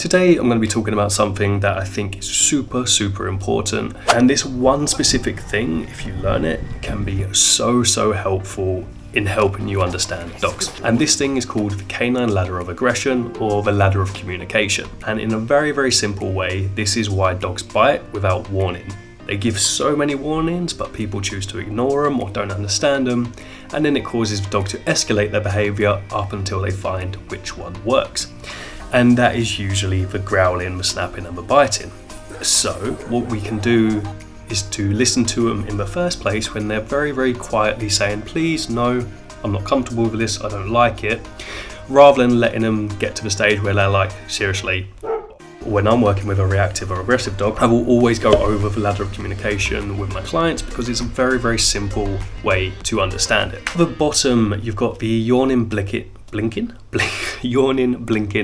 Today I'm going to be talking about something that I think is super important, and this one specific thing, if you learn it, can be so helpful in helping you understand dogs. And this thing is called the canine ladder of aggression, or the ladder of communication. And in a very simple way, this is why dogs bite without warning. They give so many warnings, but people choose to ignore them or don't understand them, and then it causes the dog to escalate their behaviour up until they find which one works. And that is usually the growling, the snapping and the biting. So what we can do is to listen to them in the first place when they're very quietly saying, please, no, I'm not comfortable with this, I don't like it, rather than letting them get to the stage where they're like, seriously. When I'm working with a reactive or aggressive dog, I will always go over the ladder of communication with my clients because it's a very simple way to understand it. At the bottom, you've got the yawning, blinking,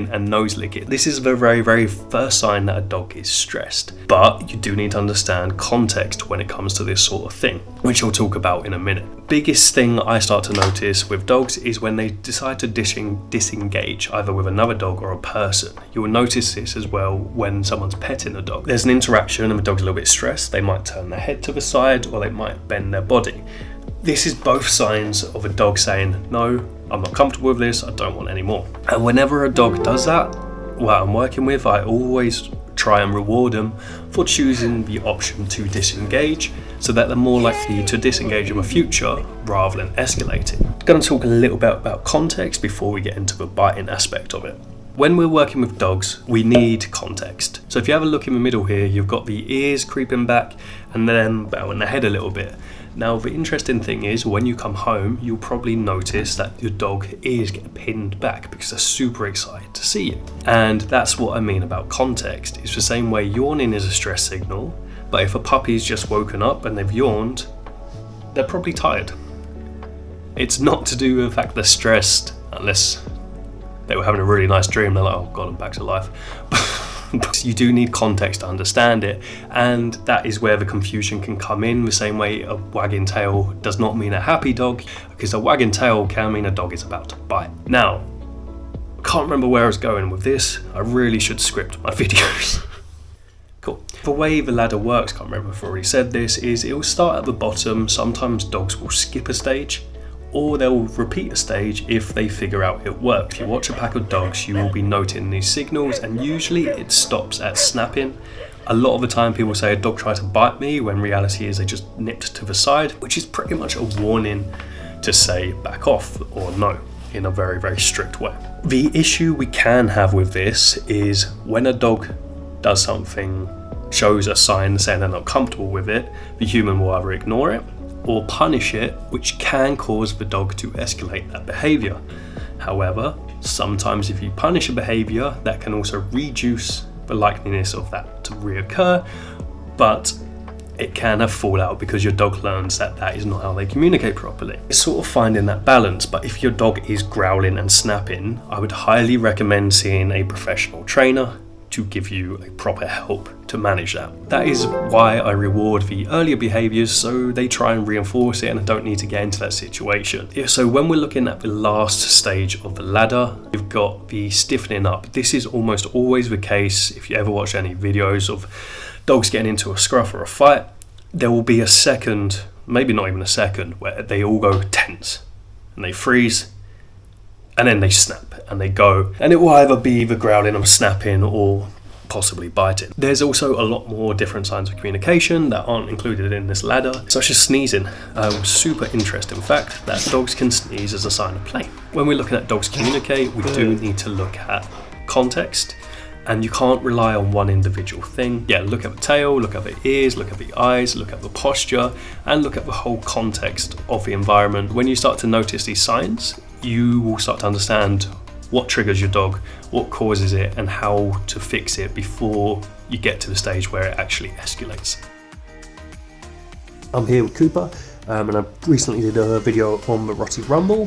and nose licking. This is the very first sign that a dog is stressed. But you do need to understand context when it comes to this sort of thing, which I'll talk about in a minute. Biggest thing I start to notice with dogs is when they decide to disengage, either with another dog or a person. You will notice this as well when someone's petting a dog. There's an interaction and the dog's a little bit stressed. They might turn their head to the side or they might bend their body. This is both signs of a dog saying, no, I'm not comfortable with this, I don't want any more. And whenever a dog does that, what I'm working with, I always try and reward them for choosing the option to disengage, so that they're more likely to disengage in the future rather than escalating. I'm going to talk a little bit about context before we get into the biting aspect of it. When we're working with dogs, we need context. So if you have a look in the middle here, you've got the ears creeping back and then bowing the head a little bit. Now, the interesting thing is when you come home, you'll probably notice that your dog ears get pinned back because they're super excited to see you. And that's what I mean about context. It's the same way yawning is a stress signal, but if a puppy's just woken up and they've yawned, they're probably tired. It's not to do with the fact they're stressed, unless they were having a really nice dream, they're like, oh God, I'm back to life. You do need context to understand it, and that is where the confusion can come in. The same way a wagging tail does not mean a happy dog, because a wagging tail can mean a dog is about to bite. Now, I can't remember where I was going with this. I really should script my videos. Cool. The way the ladder works, can't remember if I already said this, is it will start at the bottom. Sometimes dogs will skip a stage, or they'll repeat a stage if they figure out it worked. If you watch a pack of dogs, you will be noting these signals, and usually it stops at snapping. A lot of the time people say a dog tried to bite me, when reality is they just nipped to the side, which is pretty much a warning to say back off or no in a very strict way. The issue we can have with this is when a dog does something, shows a sign saying they're not comfortable with it, the human will either ignore it or punish it, which can cause the dog to escalate that behaviour. However, sometimes if you punish a behaviour, that can also reduce the likeliness of that to reoccur, but it can have fallout because your dog learns that that is not how they communicate properly. It's sort of finding that balance, but if your dog is growling and snapping, I would highly recommend seeing a professional trainer to give you a proper help to manage that. That is why I reward the earlier behaviours, so they try and reinforce it and I don't need to get into that situation. So when we're looking at the last stage of the ladder, you've got the stiffening up. This is almost always the case if you ever watch any videos of dogs getting into a scruff or a fight. There will be a second, maybe not even a second, where they all go tense and they freeze, and then they snap and they go, and it will either be the growling or snapping or possibly biting. There's also a lot more different signs of communication that aren't included in this ladder, such as sneezing. Super interesting fact that dogs can sneeze as a sign of play. When we're looking at dogs communicate, we do need to look at context, and you can't rely on one individual thing. Yeah, look at the tail, look at the ears, look at the eyes, look at the posture, and look at the whole context of the environment. When you start to notice these signs, you will start to understand what triggers your dog, what causes it, and how to fix it before you get to the stage where it actually escalates. I'm here with Cooper, and I recently did a video on the Rottie Rumble,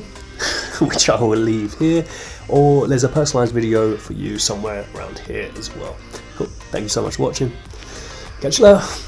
which I will leave here, or there's a personalised video for you somewhere around here as well. Cool, thank you so much for watching. Catch you later.